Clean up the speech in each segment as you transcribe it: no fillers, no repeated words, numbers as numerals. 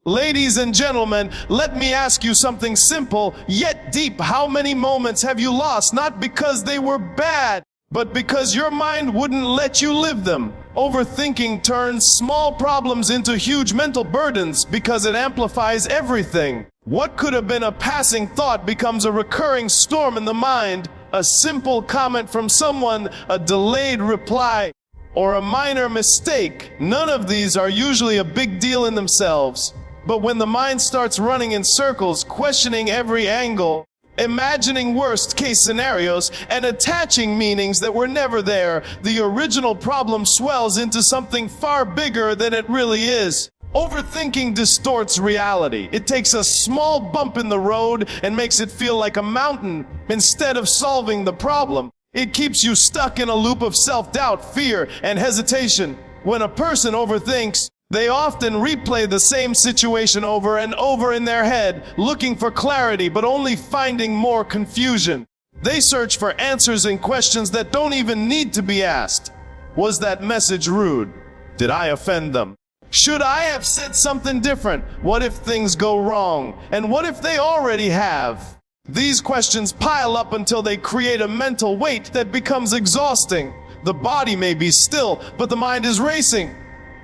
Ladies and gentlemen, let me ask you something simple yet deep. How many moments have you lost not because they were bad, but because your mind wouldn't let you live them? Overthinking turns small problems into huge mental burdens because it amplifies everything. What could have been a passing thought becomes a recurring storm in the mind. A simple comment from someone, a delayed reply, or a minor mistake. None of these are usually a big deal in themselves. But when the mind starts running in circles, questioning every angle, imagining worst-case scenarios, and attaching meanings that were never there, the original problem swells into something far bigger than it really is. Overthinking distorts reality. It takes a small bump in the road and makes it feel like a mountain instead of solving the problem. It keeps you stuck in a loop of self-doubt, fear, and hesitation. When a person overthinks, they often replay the same situation over and over in their head, looking for clarity but only finding more confusion. They search for answers in questions that don't even need to be asked. Was that message rude? Did I offend them? Should I have said something different? What if things go wrong? And what if they already have? These questions pile up until they create a mental weight that becomes exhausting. The body may be still, but the mind is racing.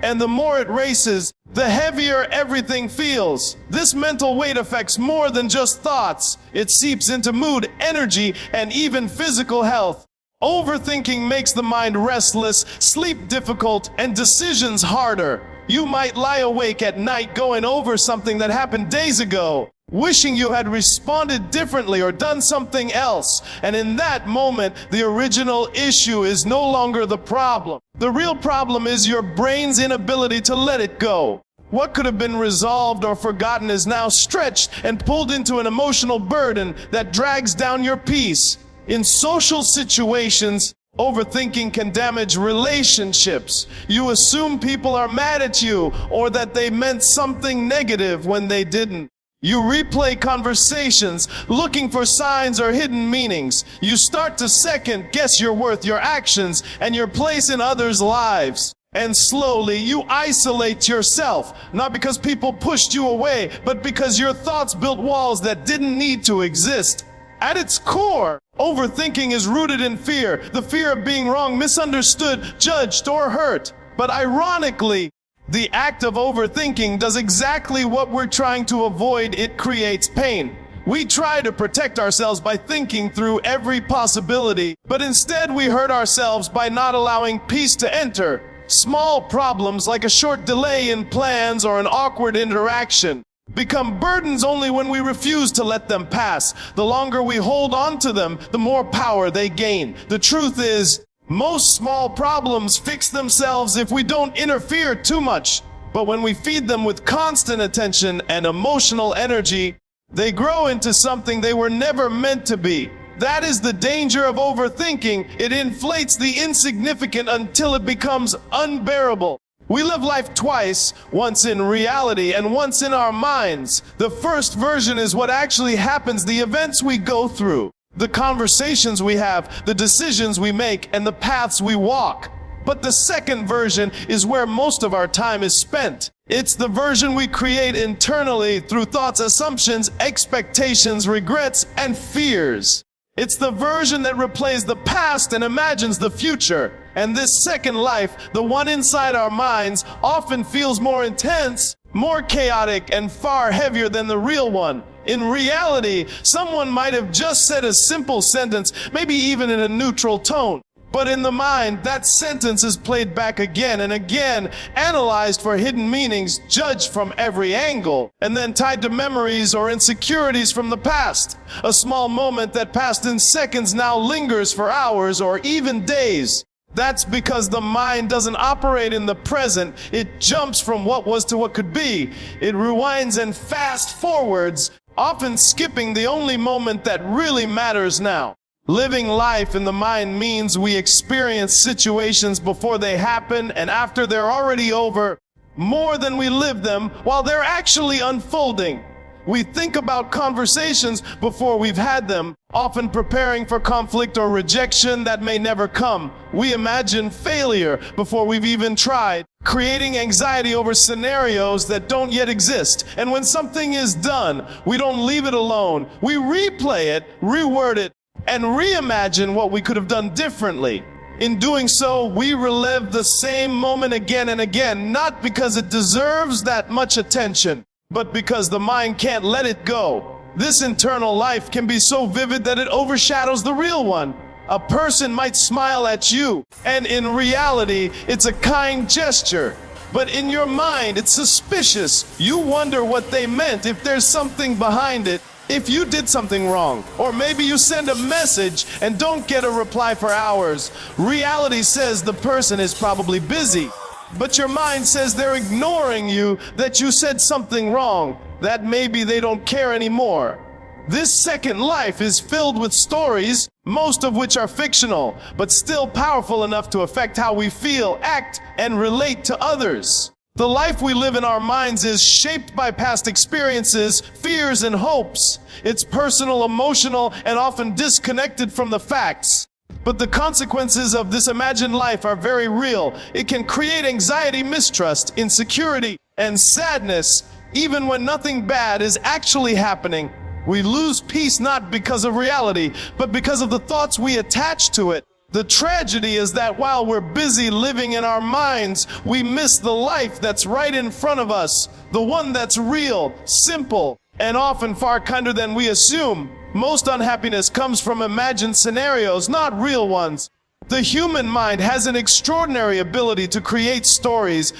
And the more it races, the heavier everything feels. This mental weight affects more than just thoughts. It seeps into mood, energy, and even physical health. Overthinking makes the mind restless, sleep difficult, and decisions harder. You might lie awake at night going over something that happened days ago, wishing you had responded differently or done something else. And in that moment, the original issue is no longer the problem. The real problem is your brain's inability to let it go. What could have been resolved or forgotten is now stretched and pulled into an emotional burden that drags down your peace. In social situations, overthinking can damage relationships. You assume people are mad at you or that they meant something negative when they didn't. You replay conversations, looking for signs or hidden meanings. You start to second guess your worth, your actions, and your place in others' lives. And slowly you isolate yourself, not because people pushed you away, but because your thoughts built walls that didn't need to exist. At its core, overthinking is rooted in fear, the fear of being wrong, misunderstood, judged, or hurt. But ironically, the act of overthinking does exactly what we're trying to avoid. It creates pain. We try to protect ourselves by thinking through every possibility, but instead we hurt ourselves by not allowing peace to enter. Small problems like a short delay in plans or an awkward interaction become burdens only when we refuse to let them pass. The longer we hold on to them, the more power they gain. The truth is, most small problems fix themselves if we don't interfere too much. But when we feed them with constant attention and emotional energy, they grow into something they were never meant to be. That is the danger of overthinking. It inflates the insignificant until it becomes unbearable. We live life twice, once in reality and once in our minds. The first version is what actually happens, the events we go through, the conversations we have, the decisions we make, and the paths we walk. But the second version is where most of our time is spent. It's the version we create internally through thoughts, assumptions, expectations, regrets, and fears. It's the version that replays the past and imagines the future. And this second life, the one inside our minds, often feels more intense, more chaotic, and far heavier than the real one. In reality, someone might have just said a simple sentence, maybe even in a neutral tone. But in the mind, that sentence is played back again and again, analyzed for hidden meanings, judged from every angle, and then tied to memories or insecurities from the past. A small moment that passed in seconds now lingers for hours or even days. That's because the mind doesn't operate in the present. It jumps from what was to what could be. It rewinds and fast forwards, often skipping the only moment that really matters now. Living life in the mind means we experience situations before they happen and after they're already over, more than we live them while they're actually unfolding. We think about conversations before we've had them, often preparing for conflict or rejection that may never come. We imagine failure before we've even tried, creating anxiety over scenarios that don't yet exist. And when something is done, we don't leave it alone. We replay it, reword it, and reimagine what we could have done differently. In doing so, we relive the same moment again and again, not because it deserves that much attention, but because the mind can't let it go. This internal life can be so vivid that it overshadows the real one. A person might smile at you, and in reality, it's a kind gesture. But in your mind, it's suspicious. You wonder what they meant, if there's something behind it, if you did something wrong. Or maybe you send a message and don't get a reply for hours. Reality says the person is probably busy. But your mind says they're ignoring you, that you said something wrong, that maybe they don't care anymore. This second life is filled with stories, most of which are fictional, but still powerful enough to affect how we feel, act, and relate to others. The life we live in our minds is shaped by past experiences, fears, and hopes. It's personal, emotional, and often disconnected from the facts. But the consequences of this imagined life are very real. It can create anxiety, mistrust, insecurity, and sadness, even when nothing bad is actually happening. We lose peace not because of reality, but because of the thoughts we attach to it. The tragedy is that while we're busy living in our minds, we miss the life that's right in front of us, the one that's real, simple, and often far kinder than we assume. Most unhappiness comes from imagined scenarios, not real ones. The human mind has an extraordinary ability to create stories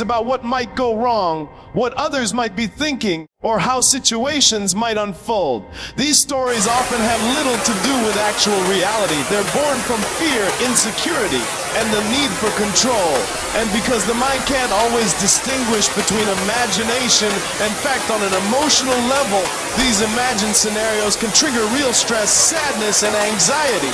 about what might go wrong, what others might be thinking, or how situations might unfold. These stories often have little to do with actual reality. They're born from fear, insecurity, and the need for control. And because the mind can't always distinguish between imagination and fact on an emotional level, these imagined scenarios can trigger real stress, sadness, and anxiety.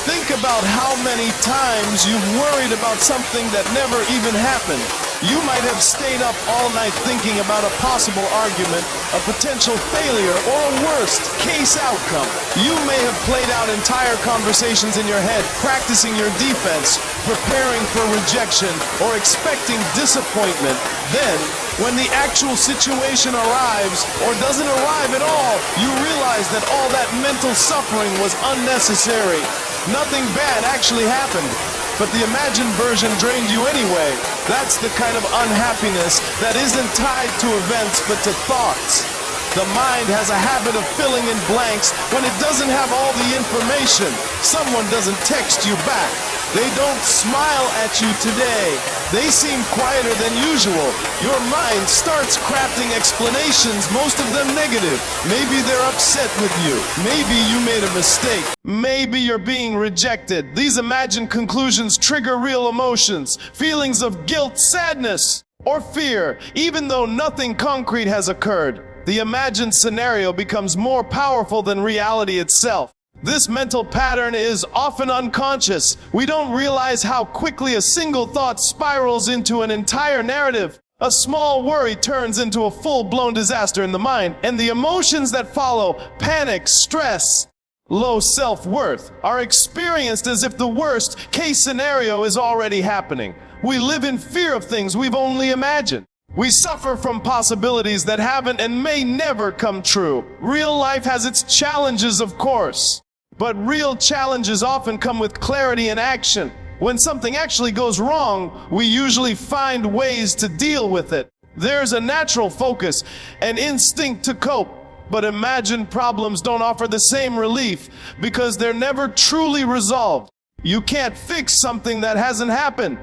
Think about how many times you've worried about something that never even happened. You might have stayed up all night thinking about a possible argument, a potential failure, or a worst-case outcome. You may have played out entire conversations in your head, practicing your defense, preparing for rejection, or expecting disappointment. Then, when the actual situation arrives, or doesn't arrive at all, you realize that all that mental suffering was unnecessary. Nothing bad actually happened, but the imagined version drained you anyway. That's the kind of unhappiness that isn't tied to events but to thoughts. The mind has a habit of filling in blanks when it doesn't have all the information. Someone doesn't text you back. They don't smile at you today. They seem quieter than usual. Your mind starts crafting explanations, most of them negative. Maybe they're upset with you. Maybe you made a mistake. Maybe you're being rejected. These imagined conclusions trigger real emotions, feelings of guilt, sadness, or fear, even though nothing concrete has occurred. The imagined scenario becomes more powerful than reality itself. This mental pattern is often unconscious. We don't realize how quickly a single thought spirals into an entire narrative. A small worry turns into a full-blown disaster in the mind, and the emotions that follow, panic, stress, low self-worth, are experienced as if the worst-case scenario is already happening. We live in fear of things we've only imagined. We suffer from possibilities that haven't and may never come true. Real life has its challenges, of course. But real challenges often come with clarity and action. When something actually goes wrong, we usually find ways to deal with it. There's a natural focus, an instinct to cope. But imagined problems don't offer the same relief because they're never truly resolved. You can't fix something that hasn't happened.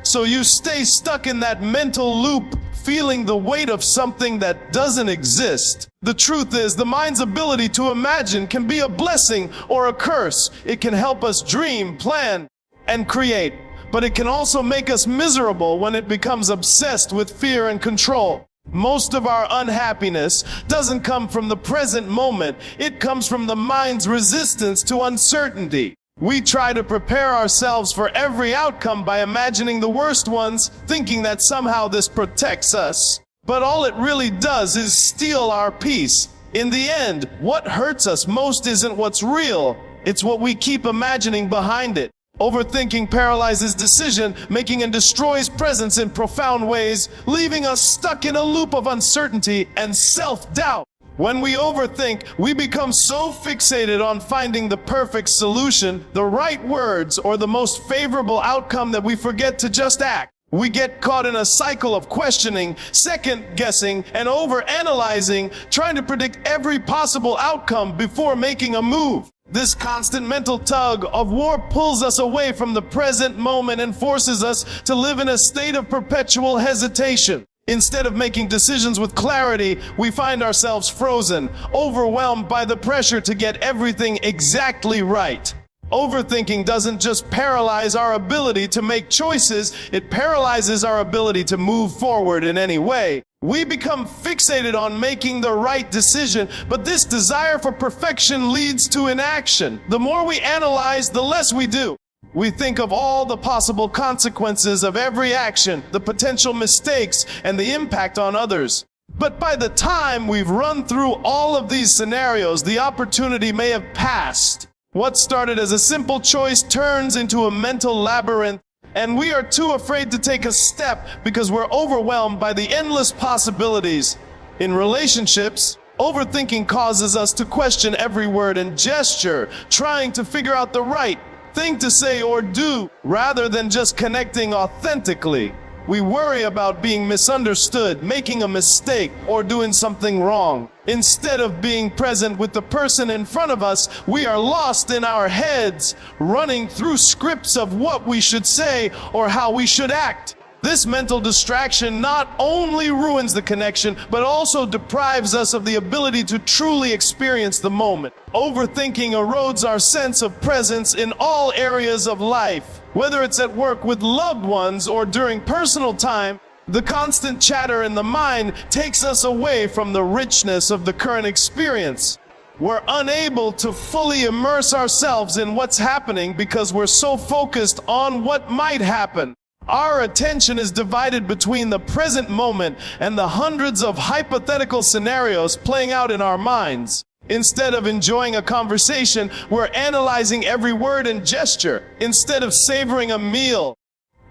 So you stay stuck in that mental loop, feeling the weight of something that doesn't exist. The truth is, the mind's ability to imagine can be a blessing or a curse. It can help us dream, plan, and create. But it can also make us miserable when it becomes obsessed with fear and control. Most of our unhappiness doesn't come from the present moment. It comes from the mind's resistance to uncertainty. We try to prepare ourselves for every outcome by imagining the worst ones, thinking that somehow this protects us. But all it really does is steal our peace. In the end, what hurts us most isn't what's real, it's what we keep imagining behind it. Overthinking paralyzes decision making and destroys presence in profound ways, leaving us stuck in a loop of uncertainty and self-doubt. When we overthink, we become so fixated on finding the perfect solution, the right words, or the most favorable outcome that we forget to just act. We get caught in a cycle of questioning, second-guessing, and over-analyzing, trying to predict every possible outcome before making a move. This constant mental tug of war pulls us away from the present moment and forces us to live in a state of perpetual hesitation. Instead of making decisions with clarity, we find ourselves frozen, overwhelmed by the pressure to get everything exactly right. Overthinking doesn't just paralyze our ability to make choices, it paralyzes our ability to move forward in any way. We become fixated on making the right decision, but this desire for perfection leads to inaction. The more we analyze, the less we do. We think of all the possible consequences of every action, the potential mistakes, and the impact on others. But by the time we've run through all of these scenarios, the opportunity may have passed. What started as a simple choice turns into a mental labyrinth, and we are too afraid to take a step because we're overwhelmed by the endless possibilities. In relationships, overthinking causes us to question every word and gesture, trying to figure out the right thing to say or do, rather than just connecting authentically. We worry about being misunderstood, making a mistake, or doing something wrong. Instead of being present with the person in front of us, we are lost in our heads, running through scripts of what we should say or how we should act. This mental distraction not only ruins the connection, but also deprives us of the ability to truly experience the moment. Overthinking erodes our sense of presence in all areas of life. Whether it's at work with loved ones or during personal time, the constant chatter in the mind takes us away from the richness of the current experience. We're unable to fully immerse ourselves in what's happening because we're so focused on what might happen. Our attention is divided between the present moment and the hundreds of hypothetical scenarios playing out in our minds. Instead of enjoying a conversation, we're analyzing every word and gesture. Instead of savoring a meal,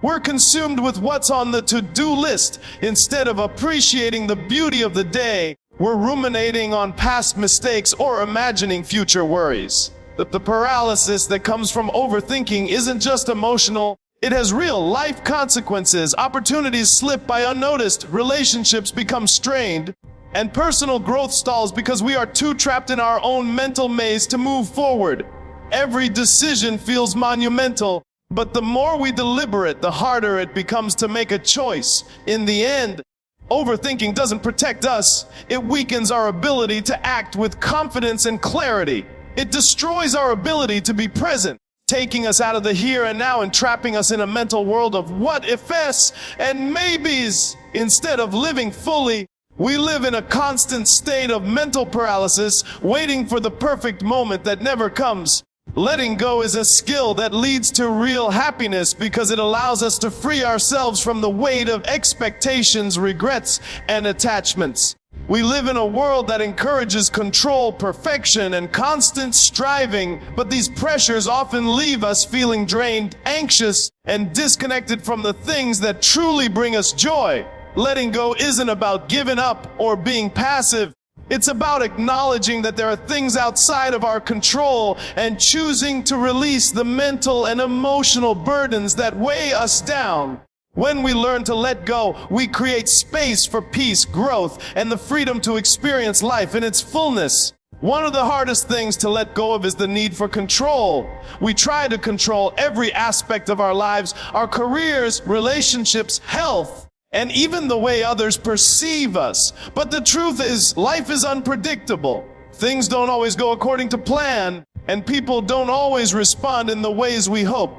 we're consumed with what's on the to-do list. Instead of appreciating the beauty of the day, we're ruminating on past mistakes or imagining future worries. The paralysis that comes from overthinking isn't just emotional. It has real-life consequences. Opportunities slip by unnoticed, relationships become strained, and personal growth stalls because we are too trapped in our own mental maze to move forward. Every decision feels monumental, but the more we deliberate, the harder it becomes to make a choice. In the end, overthinking doesn't protect us. It weakens our ability to act with confidence and clarity. It destroys our ability to be present, taking us out of the here and now and trapping us in a mental world of what-ifs and maybes. Instead of living fully, we live in a constant state of mental paralysis, waiting for the perfect moment that never comes. Letting go is a skill that leads to real happiness because it allows us to free ourselves from the weight of expectations, regrets, and attachments. We live in a world that encourages control, perfection, and constant striving, but these pressures often leave us feeling drained, anxious, and disconnected from the things that truly bring us joy. Letting go isn't about giving up or being passive. It's about acknowledging that there are things outside of our control and choosing to release the mental and emotional burdens that weigh us down. When we learn to let go, we create space for peace, growth, and the freedom to experience life in its fullness. One of the hardest things to let go of is the need for control. We try to control every aspect of our lives, our careers, relationships, health, and even the way others perceive us. But the truth is, life is unpredictable. Things don't always go according to plan, and people don't always respond in the ways we hope.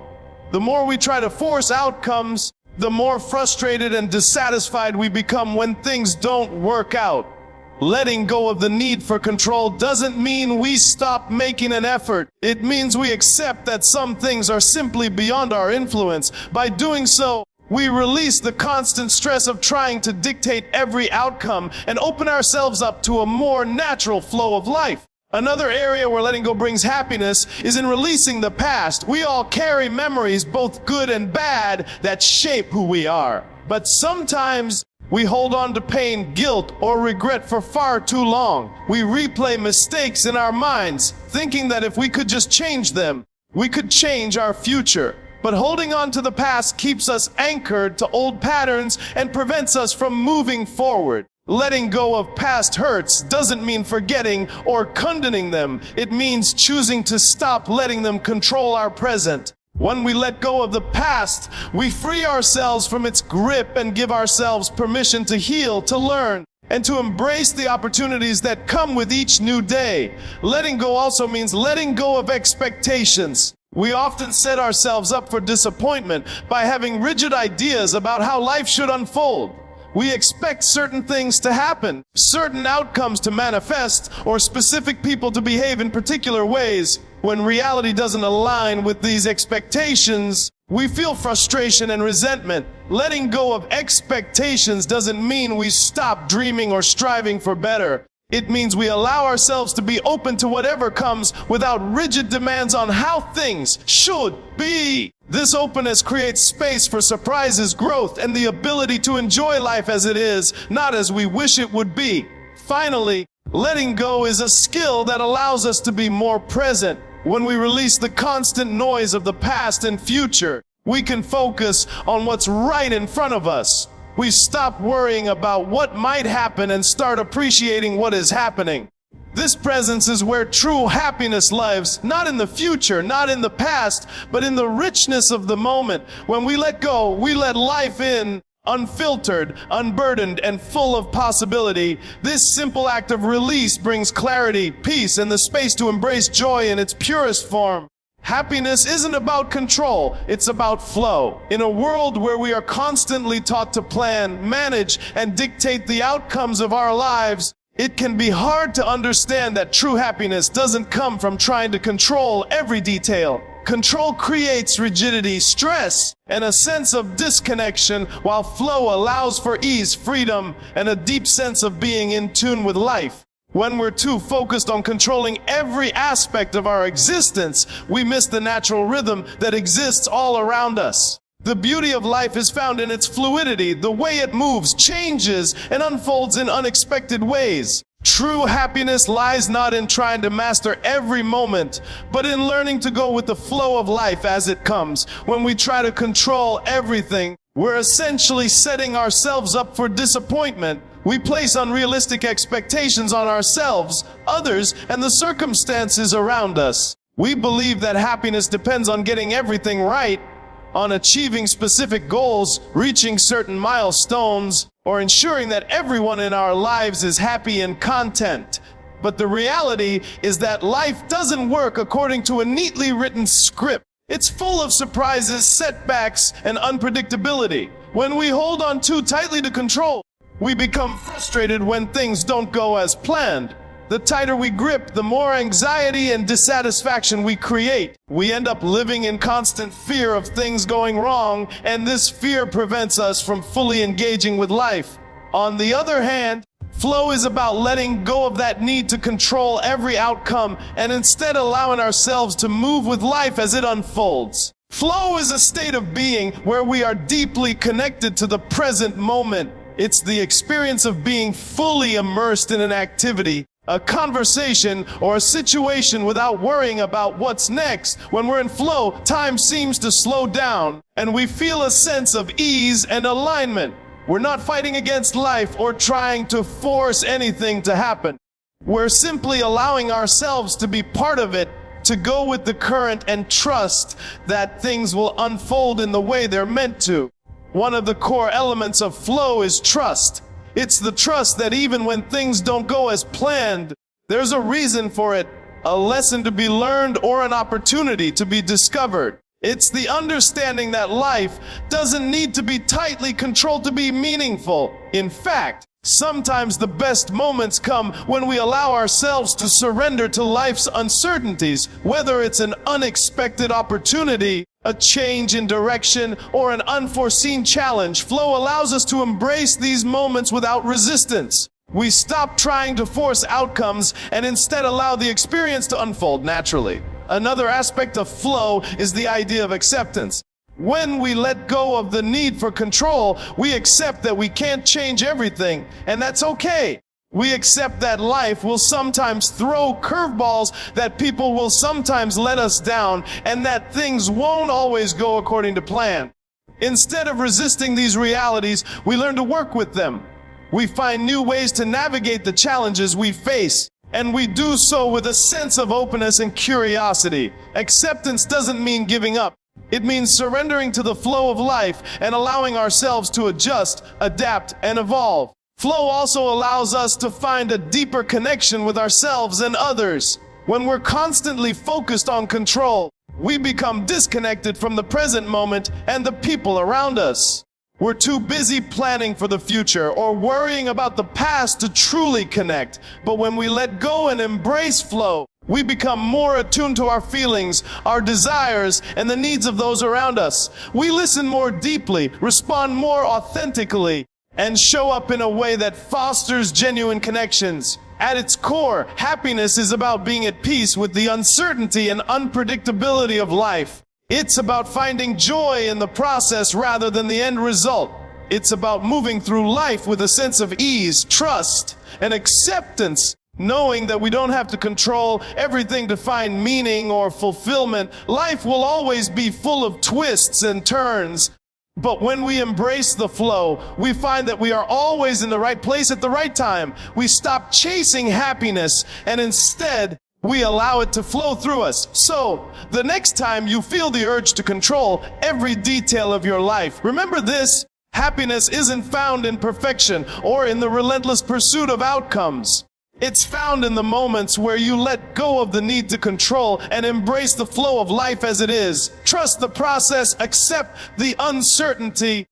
The more we try to force outcomes, the more frustrated and dissatisfied we become when things don't work out. Letting go of the need for control doesn't mean we stop making an effort. It means we accept that some things are simply beyond our influence. By doing so, we release the constant stress of trying to dictate every outcome and open ourselves up to a more natural flow of life. Another area where letting go brings happiness is in releasing the past. We all carry memories, both good and bad, that shape who we are. But sometimes we hold on to pain, guilt, or regret for far too long. We replay mistakes in our minds, thinking that if we could just change them, we could change our future. But holding on to the past keeps us anchored to old patterns and prevents us from moving forward. Letting go of past hurts doesn't mean forgetting or condoning them. It means choosing to stop letting them control our present. When we let go of the past, we free ourselves from its grip and give ourselves permission to heal, to learn, and to embrace the opportunities that come with each new day. Letting go also means letting go of expectations. We often set ourselves up for disappointment by having rigid ideas about how life should unfold. We expect certain things to happen, certain outcomes to manifest, or specific people to behave in particular ways. When reality doesn't align with these expectations, we feel frustration and resentment. Letting go of expectations doesn't mean we stop dreaming or striving for better. It means we allow ourselves to be open to whatever comes without rigid demands on how things should be. This openness creates space for surprises, growth, and the ability to enjoy life as it is, not as we wish it would be. Finally, letting go is a skill that allows us to be more present. When we release the constant noise of the past and future, we can focus on what's right in front of us. We stop worrying about what might happen and start appreciating what is happening. This presence is where true happiness lives, not in the future, not in the past, but in the richness of the moment. When we let go, we let life in, unfiltered, unburdened, and full of possibility. This simple act of release brings clarity, peace, and the space to embrace joy in its purest form. Happiness isn't about control, it's about flow. In a world where we are constantly taught to plan, manage, and dictate the outcomes of our lives, it can be hard to understand that true happiness doesn't come from trying to control every detail. Control creates rigidity, stress, and a sense of disconnection, while flow allows for ease, freedom, and a deep sense of being in tune with life. When we're too focused on controlling every aspect of our existence, we miss the natural rhythm that exists all around us. The beauty of life is found in its fluidity, the way it moves, changes, and unfolds in unexpected ways. True happiness lies not in trying to master every moment, but in learning to go with the flow of life as it comes. When we try to control everything, we're essentially setting ourselves up for disappointment. We place unrealistic expectations on ourselves, others, and the circumstances around us. We believe that happiness depends on getting everything right, on achieving specific goals, reaching certain milestones, or ensuring that everyone in our lives is happy and content. But the reality is that life doesn't work according to a neatly written script. It's full of surprises, setbacks, and unpredictability. When we hold on too tightly to control, we become frustrated when things don't go as planned. The tighter we grip, the more anxiety and dissatisfaction we create. We end up living in constant fear of things going wrong, and this fear prevents us from fully engaging with life. On the other hand, flow is about letting go of that need to control every outcome and instead allowing ourselves to move with life as it unfolds. Flow is a state of being where we are deeply connected to the present moment. It's the experience of being fully immersed in an activity, a conversation, or a situation without worrying about what's next. When we're in flow, time seems to slow down, and we feel a sense of ease and alignment. We're not fighting against life or trying to force anything to happen. We're simply allowing ourselves to be part of it, to go with the current and trust that things will unfold in the way they're meant to. One of the core elements of flow is trust. It's the trust that even when things don't go as planned, there's a reason for it, a lesson to be learned, or an opportunity to be discovered. It's the understanding that life doesn't need to be tightly controlled to be meaningful. In fact, sometimes the best moments come when we allow ourselves to surrender to life's uncertainties, whether it's an unexpected opportunity, a change in direction, or an unforeseen challenge. Flow allows us to embrace these moments without resistance. We stop trying to force outcomes and instead allow the experience to unfold naturally. Another aspect of flow is the idea of acceptance. When we let go of the need for control, we accept that we can't change everything, and that's okay. We accept that life will sometimes throw curveballs, that people will sometimes let us down, and that things won't always go according to plan. Instead of resisting these realities, we learn to work with them. We find new ways to navigate the challenges we face, and we do so with a sense of openness and curiosity. Acceptance doesn't mean giving up. It means surrendering to the flow of life and allowing ourselves to adjust, adapt, and evolve. Flow also allows us to find a deeper connection with ourselves and others. When we're constantly focused on control, we become disconnected from the present moment and the people around us. We're too busy planning for the future or worrying about the past to truly connect. But when we let go and embrace flow, we become more attuned to our feelings, our desires, and the needs of those around us. We listen more deeply, respond more authentically, and show up in a way that fosters genuine connections. At its core, happiness is about being at peace with the uncertainty and unpredictability of life. It's about finding joy in the process rather than the end result. It's about moving through life with a sense of ease, trust, and acceptance, knowing that we don't have to control everything to find meaning or fulfillment. Life will always be full of twists and turns. But when we embrace the flow, we find that we are always in the right place at the right time. We stop chasing happiness and instead we allow it to flow through us. So, the next time you feel the urge to control every detail of your life, remember this: happiness isn't found in perfection or in the relentless pursuit of outcomes. It's found in the moments where you let go of the need to control and embrace the flow of life as it is. Trust the process, accept the uncertainty,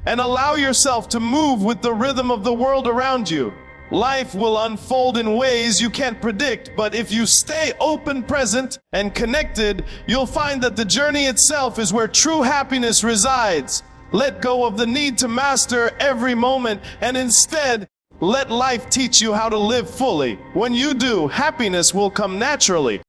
and allow yourself to move with the rhythm of the world around you. Life will unfold in ways you can't predict, but if you stay open, present, and connected, you'll find that the journey itself is where true happiness resides. Let go of the need to master every moment and instead let life teach you how to live fully. When you do, happiness will come naturally,